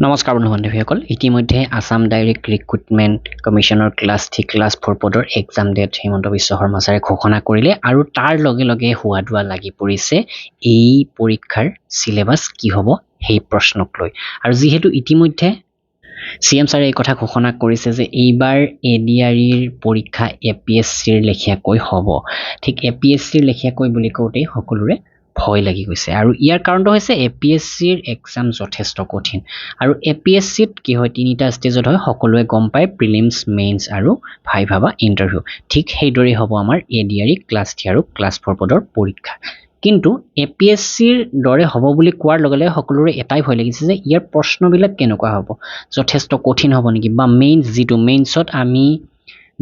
নমস্কাৰ বন্ধু বান্ধৱীসকল ইতিমধ্যে আসাম ডাইৰেক্ট ৰিক্ৰুটমেণ্ট কমিশ্যনৰ ক্লাছ 3 ক্লাছ 4 পদৰ এক্সাম ডেট হিমন্ত বিশ্ব শৰ্মা ছাৰে ঘোষণা কৰিলে আৰু তাৰ লগে লগে হোৱাদোৱা লাগি পৰিছে এই পৰীক্ষাৰ সিলেবাস কি হ'ব সেই প্ৰশ্নক লৈ আৰু যিহেতু ইতিমধ্যে CM ছাৰে এই কথা ঘোষণা কৰিছে যে এইবাৰ এডিআৰিৰ পৰীক্ষা এপিএছচিৰ লেখিয়াকৈ হ'ব ঠিক এপিএছচিৰ লেখিয়াকৈ বুলি কওঁতেই সকলোৰে ভয় লাগি গৈছে আৰু ইয়াৰ কাৰণটো হৈছে এপিএছচিৰ এক্সাম যথেষ্ট কঠিন আৰু এপিএছচিত কি হয় তিনিটা ষ্টেজত হয় সকলোৱে গম পায় প্ৰিলিমছ মেইনছ আৰু ভাইভা বা ইণ্টাৰভিউ ঠিক সেইদৰেই হ'ব আমাৰ এডিআৰি ক্লাছ 3 আৰু ক্লাছ 4 পদৰ পৰীক্ষা কিন্তু এপিএছচিৰ দৰে হ'ব বুলি কোৱাৰ লগে লগে সকলোৰে এটাই ভয় লাগিছে যে ইয়াৰ প্ৰশ্নবিলাক কেনেকুৱা হ'ব যথেষ্ট কঠিন হ'ব নেকি বা মেইনছ যিটো মেইনছত আমি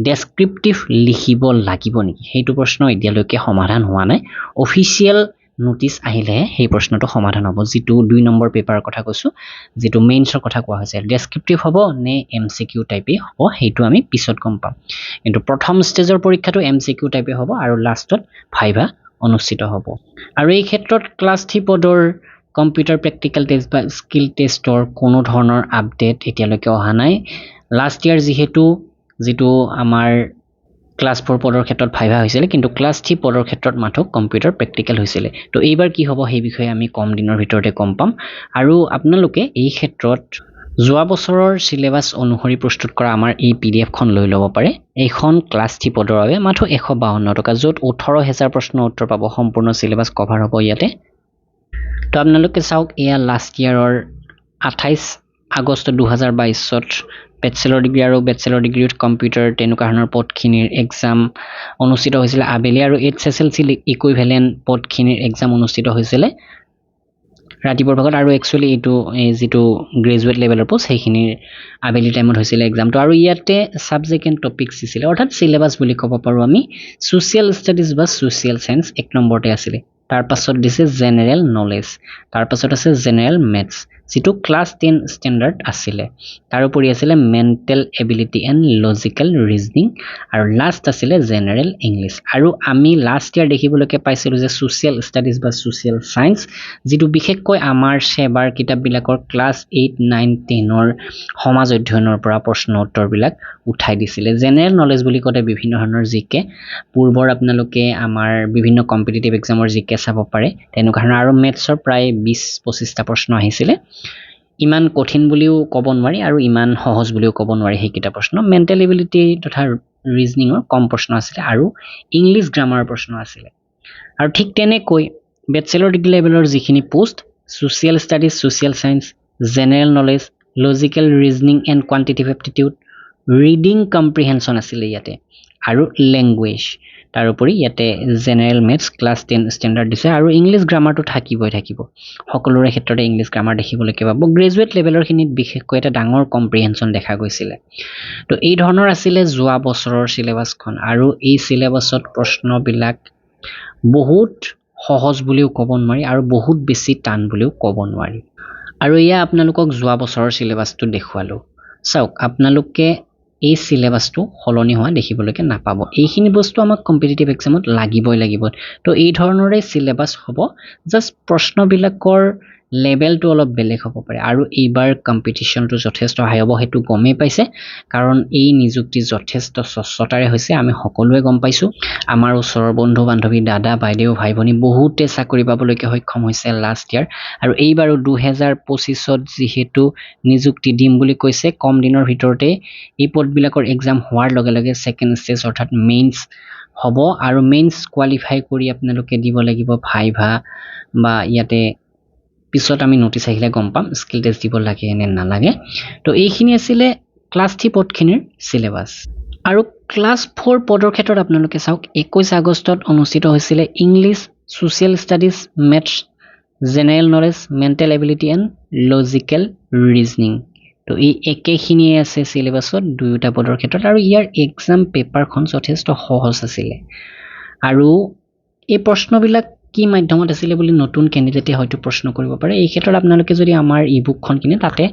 ডেসক্ৰিপটিভ লিখিব লাগিব নেকি সেইটো প্ৰশ্ন এতিয়ালৈকে সমাধান হোৱা নাই অফিচিয়েল নোটিছ আহিলেহে সেই প্ৰশ্নটো সমাধান হ'ব যিটো 2 নম্বৰ পেপাৰৰ কথা কৈছো যিটো মেইনছৰ কথা কোৱা হৈছে ডেসক্ৰিপটিভ হ'ব নে এমসিকিউ টাইপেই হ'ব সেইটো আমি পিছত গম পাম কিন্তু প্ৰথম ষ্টেজৰ পৰীক্ষাটো এমসিকিউ টাইপে হ'ব আৰু লাষ্টত ভাইভা অনুষ্ঠিত হ'ব আৰু এই ক্ষেত্ৰত ক্লাছ 3 পদৰ কম্পিউটাৰ প্ৰেক্টিকেল টেষ্ট বা স্কিল টেষ্টৰ কোনো ধৰণৰ আপডেট এতিয়ালৈকে অহা নাই লাষ্ট ইয়াৰ যিটো আমাৰ ক্লাছ 4 পদৰ ক্ষেত্ৰত ভাইভা হৈছিল কিন্তু ক্লাছ 3 পদৰ ক্ষেত্ৰত মাত্ৰ কম্পিউটাৰ প্ৰেক্টিকেল হৈছিল তো এইবাৰ কি হ'ব সেই বিষয়ে আমি কম দিনৰ ভিতৰতে গম পাম আৰু আপোনালোকে এই ক্ষেত্ৰত যোৱা বছৰৰ সিলেবাস অনুসৰি প্ৰস্তুত কৰা আমাৰ এই পিডিএফখন লৈ ল'ব পাৰে এইখন ক্লাছ 3 পদৰ বাবে মাত্ৰ 152 টকা য'ত 18000 প্ৰশ্ন উত্তৰ পাব সম্পূৰ্ণ সিলেবাস কভাৰ হ'ব ইয়াতে তো আপোনালোকে চাওক এয়া লাষ্ট ইয়াৰৰ 28 আগষ্ট 2022ত বেচেলৰ ডিগ্ৰী আৰু বেচেলৰ ডিগ্ৰী উইথ কম্পিউটাৰ তেনেকুৱা ধৰণৰ পদখিনিৰ এক্সাম অনুষ্ঠিত হৈছিল আবেলি আৰু এইচএছএলসি ইকুইভেলেন্ট পদখিনিৰ এক্সাম অনুষ্ঠিত হৈছিল ৰাতিপুৱাৰ ভাগত আৰু একচুয়ালি এইটো যিটো গ্ৰেজুৱেট লেভেলৰ পোষ্ট সেইখিনিৰ আবেলি টাইমত হৈছিল এক্সামটো আৰু ইয়াতে সাবজেক্ট এণ্ড টপিকছ দিছিল অৰ্থাৎ সিলেবাস বুলি ক'ব পাৰো আমি সোশ্যাল ষ্টাডিজ বা সোশ্যাল সায়েন্স এক নম্বৰতে আছিল তাৰ পাছত দিছে জেনাৰেল নলেজ তাৰ পাছত আছে জেনাৰেল ম্যাথছ যিটো ক্লাছ 10 ষ্টেণ্ডাৰ্ড আছিল তাৰ উপৰি আছিল mental ability and logical reasoning আৰু লাষ্ট আছিল জেনাৰেল ইংলিছ আৰু আমি লাষ্ট ইয়াৰ দেখিবলৈকে পাইছিলো যে সোশ্যাল ষ্টাডিজ বা সোশ্যাল সায়েন্স যিটো বিশেষকৈ আমাৰ সেবাৰ কিতাপবিলাকৰ ক্লাছ 8 9 10ৰ সমাজ অধ্যয়নৰ পৰা প্ৰশ্ন উত্তৰবিলাক উঠাই দিছিল জেনাৰেল নলেজ বুলি কতে বিভিন্ন ধৰণৰ জিকে পূৰ্বৰ আপোনালোকে আমাৰ বিভিন্ন কম্পিটিটিভ এক্সামৰ জিকে চাব পাৰে তেনেকুৱা ধৰণৰ আৰু ম্যাথছৰ প্ৰায় 20-25টা প্ৰশ্ন আহিছিল ইমান কঠিন বুলিও ক'ব নোৱাৰি আৰু ইমান সহজ বুলিও ক'ব নোৱাৰি সেই কিটা প্ৰশ্ন মেন্টেল এবিলিটি তথা ৰিজনিংৰ কম প্ৰশ্ন আছিল আৰু ইংলিছ গ্ৰামাৰৰ প্ৰশ্ন আছিল আৰু ঠিক তেনেকৈ বেচেলৰ ডিগ্ৰী লেভেলৰ যিখিনি post social studies social science general knowledge logical reasoning and quantitative aptitude reading comprehension আছিল ইয়াতে আৰু ল্যাঙ্গুৱেজ তাৰ উপৰি ইয়াতে জেনাৰেল ম্যাথছ ক্লাছ 10 ষ্টেণ্ডাৰ্ড দিছে আৰু ইংলিছ গ্ৰামাৰটো থাকিব সকলোৰে ক্ষেত্ৰতে ইংলিছ গ্ৰামাৰ দেখিবলৈ পাব গ্ৰেজুৱেট লেভেলৰ খিনিত বিশেষকৈ এটা ডাঙৰ কম্প্ৰিহেনশন দেখা গৈছিল তো এই ধৰণৰ আছিল যোৱা বছৰৰ সিলেবাসখন আৰু এই সিলেবাসত প্ৰশ্নবিলাক বহুত সহজ বুলিও ক'ব নোৱাৰি আৰু বহুত বেছি টান বুলিও ক'ব নোৱাৰি আৰু এয়া আপোনালোকক যোৱা বছৰৰ সিলেবাসটো দেখুৱালো চাওক আপোনালোকে এই সিলেবাসটো হলনি হোৱা দেখিবলৈকে নাপাব এইখিনি বস্তু আমাক কম্পিটিটিভ এক্সামত লাগিব তো এই ধৰণৰে সিলেবাস হ'ব জাস্ট প্ৰশ্নবিলাকৰ লেভেলটো অলপ বেলেগ হ'ব পাৰে আৰু এইবাৰ কম্পিটিশনটো যথেষ্ট হাই হ'ব হেতু গমে পাইছে কাৰণ এই নিযুক্তি যথেষ্ট স্বচ্ছতাৰে হৈছে আমি সকলোৱে গম পাইছো আমাৰ ওচৰৰ বন্ধু বান্ধৱী দাদা বাইদেউ ভাই ভনী বহুতে চাকৰি পাবলৈকে সক্ষম হৈছে লাষ্ট ইয়াৰ আৰু এইবাৰো 2025ত যিহেতু নিযুক্তি দিম বুলি কৈছে কম দিনৰ ভিতৰতে এই পদবিলাকৰ এক্সাম হোৱাৰ লগে লগে সেকেন্ড ষ্টেজ অৰ্থাৎ মেইনছ হ'ব আৰু মেইনছ কোৱালিফাই কৰি আপোনালোকে দিব লাগিব ভাইভা বা ইয়াতে পিছত আমি নোটিছ আহিলে গম পাম স্কিল টেষ্ট দিব লাগে নে নালাগে তো এইখিনি আছিল ক্লাছ 3 পদখিনিৰ সিলেবাস আৰু ক্লাছ 4 পদৰ ক্ষেত্ৰত আপোনালোকে চাওক 21 আগষ্টত অনুষ্ঠিত হৈছিল English social studies maths general knowledge mental ability and logical reasoning তো এই একেখিনিয়ে আছে সিলেবাসত দুয়োটা পদৰ ক্ষেত্ৰত আৰু ইয়াৰ এক্সাম পেপাৰখন যথেষ্ট সহজ আছিল আৰু এই প্ৰশ্নবিলাক কি মাধ্যমত আছিল বুলি নতুন ক্যান্ডিডেটে হয়তো প্ৰশ্ন কৰিব পাৰে এই ক্ষেত্ৰত আপোনালোকে যদি আমাৰ ইবুকখন কিনে তাতে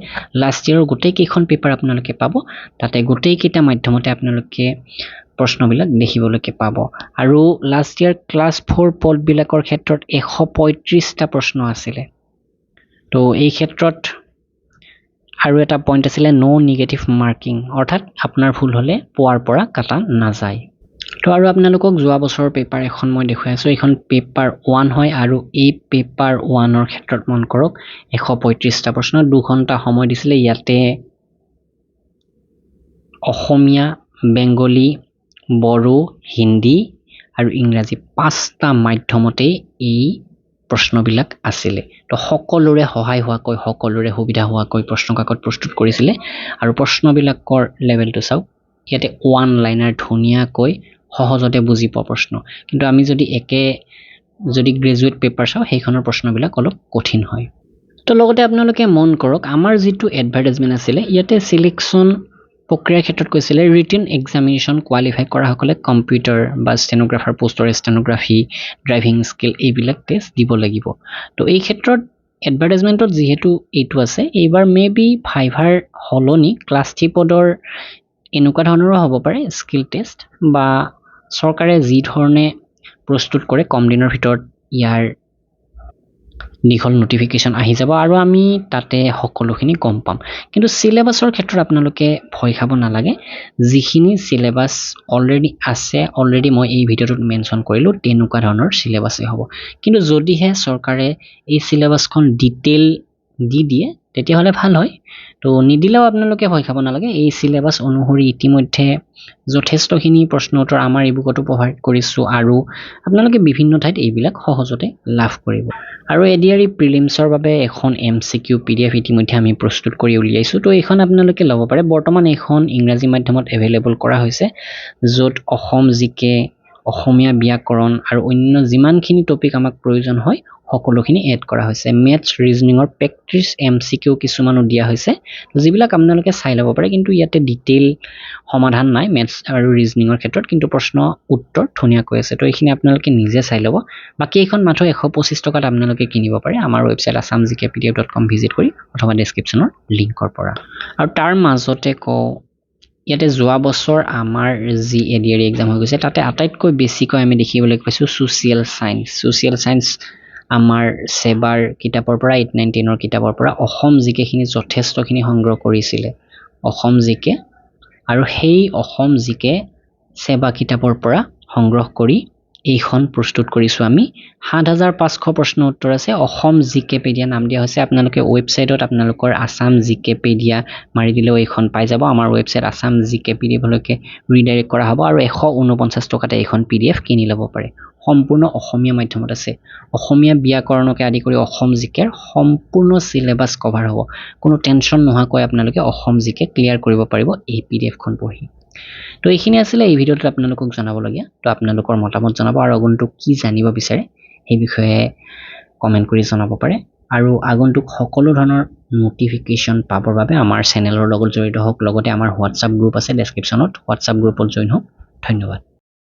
লাষ্ট ইয়াৰৰ গোটেই কেইখন পেপাৰ আপোনালোকে পাব তাতে গোটেই কেইটা মাধ্যমতে আপোনালোকে প্ৰশ্নবিলাক দেখিবলৈকে পাব আৰু লাষ্ট ইয়াৰ ক্লাছ 4 পদবিলাকৰ ক্ষেত্ৰত 135টা প্ৰশ্ন আছিল তো এই ক্ষেত্ৰত আৰু এটা পইণ্ট আছিলে নো নিগেটিভ মাৰ্কিং, অৰ্থাৎ আপোনাৰ ভুল হ'লে পোৱাৰ পৰা কাটা নাযায়। তো আৰু আপোনালোকক যোৱা বছৰৰ পেপাৰ এখন মই দেখুৱাই আছোঁ, এইখন পেপাৰ 1 হয় আৰু এই পেপাৰ 1ৰ ক্ষেত্ৰত মন কৰক 135টা প্ৰশ্ন, 2 ঘণ্টা সময় দিছিলে। ইয়াতে অসমীয়া, বেংগলী, বড়ো, হিন্দী আৰু ইংৰাজী 5টা মাধ্যমতেই এই প্ৰশ্নবিলাক আছিলে। তো সকলোৰে সহায় হোৱাকৈ, সকলোৰে সুবিধা হোৱাকৈ প্ৰশ্নকাকত প্ৰস্তুত কৰিছিলে। আৰু প্ৰশ্নবিলাকৰ লেভেলটো চাওক, ইয়াতে 1 লাইনাৰ ধুনীয়াকৈ সহজতে বুজি পোৱা প্ৰশ্ন। কিন্তু আমি যদি গ্ৰেজুৱেট পেপাৰ চাওঁ, সেইখনৰ প্ৰশ্নবিলাক অলপ কঠিন হয়। তো লগতে আপোনালোকে মন কৰক, আমাৰ যিটো এডভাৰটাইজমেণ্ট আছিলে, ইয়াতে চিলেকশ্যন প্ৰক্ৰিয়াৰ ক্ষেত্ৰত কৈছিলে ৰিটেন এক্সামিনেশ্যন কোৱালিফাই কৰাসকলে কম্পিউটাৰ বা ষ্টেনোগ্ৰাফাৰ পোষ্টৰ ষ্টেনোগ্ৰাফি, ড্ৰাইভিং স্কিল এইবিলাক টেষ্ট দিব লাগিব। তো এই ক্ষেত্ৰত এডভাৰটাইজমেণ্টত যিহেতু এইটো আছে, এইবাৰ মে বি ভাইভাৰ সলনি ক্লাছ 3 পদৰ এনেকুৱা ধৰণৰো হ'ব পাৰে স্কিল টেষ্ট, বা চৰকাৰে যি ধৰণে প্ৰস্তুত কৰে কম দিনৰ ভিতৰত ইয়াৰ দীঘল নটিফিকেশ্যন আহি যাব আৰু আমি তাতে সকলোখিনি গম পাম। কিন্তু চিলেবাছৰ ক্ষেত্ৰত আপোনালোকে ভয় খাব নালাগে, যিখিনি চিলেবাছ অলৰেডি আছে, অলৰেডি মই এই ভিডিঅ'টোত মেনশ্যন কৰিলোঁ, তেনেকুৱা ধৰণৰ চিলেবাছেই হ'ব। কিন্তু যদিহে চৰকাৰে এই চিলেবাছখন ডিটেইল দি দিয়ে তেতিয়াহ'লে ভাল হয়। তো নিদিলেও আপোনালোকে ভয় খাব নালাগে, এই চিলেবাছ অনুসৰি ইতিমধ্যে যথেষ্টখিনি প্ৰশ্ন উত্তৰ আমাৰ এই বুকতো প্ৰভাইড কৰিছোঁ আৰু আপোনালোকে বিভিন্ন ঠাইত এইবিলাক সহজতে লাভ কৰিব। আৰু এডিআৰই প্ৰিলিমছৰ বাবে এখন MCQ PDF ইতিমধ্যে আমি প্ৰস্তুত কৰি উলিয়াইছোঁ। তো এইখন আপোনালোকে ল'ব পাৰে। বৰ্তমান এইখন ইংৰাজী মাধ্যমত এভেইলেবল কৰা হৈছে, য'ত অসম জিকে, অসমীয়া ব্যাকৰণ আৰু অন্য যিমানখিনি টপিক আমাক প্ৰয়োজন হয় সকলোখিনি এড কৰা হৈছে। মেথছ, ৰিজনিঙৰ প্ৰেক্টিছ MCQ কিছুমানো দিয়া হৈছে, যিবিলাক আপোনালোকে চাই ল'ব পাৰে। কিন্তু ইয়াতে ডিটেইল সমাধান নাই মেথছ আৰু ৰিজনিঙৰ ক্ষেত্ৰত, কিন্তু প্ৰশ্ন উত্তৰ ধুনীয়াকৈ আছে। তো এইখিনি আপোনালোকে নিজে চাই ল'ব। বাকী এইখন মাত্ৰ 125 টকাত আপোনালোকে কিনিব পাৰে আমাৰ ৱেবছাইট assamgkpdf.com ভিজিট কৰি অথবা ডেছক্ৰিপশ্যনৰ লিংকৰ পৰা। আৰু তাৰ মাজতে কওঁ, ইয়াতে যোৱা বছৰ আমাৰ যি এডিআৰই এক্সাম হৈ গৈছে, তাতে আটাইতকৈ বেছিকৈ আমি দেখিবলৈ পাইছোঁ ছ'চিয়েল চায়েন্স। আমাৰ ছেবাৰ কিতাপৰ পৰা 8, 9, 10ৰ কিতাপৰ পৰা অসম জিকেখিনি যথেষ্টখিনি সংগ্ৰহ কৰিছিলে, অসম জিকে। আৰু সেই অসম জিকে ছেবা কিতাপৰ পৰা সংগ্ৰহ কৰি এইখন প্ৰস্তুত কৰিছোঁ আমি। 7500 প্ৰশ্ন উত্তৰ আছে। অসম জিকেপেডিয়া নাম দিয়া হৈছে। আপোনালোকে ৱেবছাইটত আপোনালোকৰ আছাম জিকেপেডিয়া মাৰি দিলেও এইখন পাই যাব। আমাৰ ৱেবছাইট আছাম জিকেপেডিয়ালৈকে ৰিডাইৰেক্ট কৰা হ'ব আৰু 149 টকাতে এইখন PDF কিনি ল'ব পাৰে। সম্পূৰ্ণ অসমীয়া মাধ্যমত আছে। অসমীয়া ব্যাকৰণকে আদি কৰি অসম জিকেৰ সম্পূৰ্ণ চিলেবাছ কভাৰ হ'ব। কোনো টেনশ্যন নোহোৱাকৈ আপোনালোকে অসম জিকে ক্লিয়াৰ কৰিব পাৰিব এই PDFখন পঢ়ি। তো এইখিনি আছিলে এই ভিডিঅ'টোত আপোনালোকক জনাবলগীয়া। তো আপোনালোকৰ মতামত জনাব আৰু আগন্তুক কি জানিব বিচাৰে সেই বিষয়ে কমেণ্ট কৰি জনাব পাৰে। আৰু আগন্তুক সকলো ধৰণৰ নটিফিকেশ্যন পাবৰ বাবে আমাৰ চেনেলৰ লগত জড়িত হওক। লগতে আমাৰ হোৱাটছআপ গ্ৰুপ আছে ডেছক্ৰিপশ্যনত, হোৱাটছআপ গ্ৰুপত জইন হওক। ধন্যবাদ।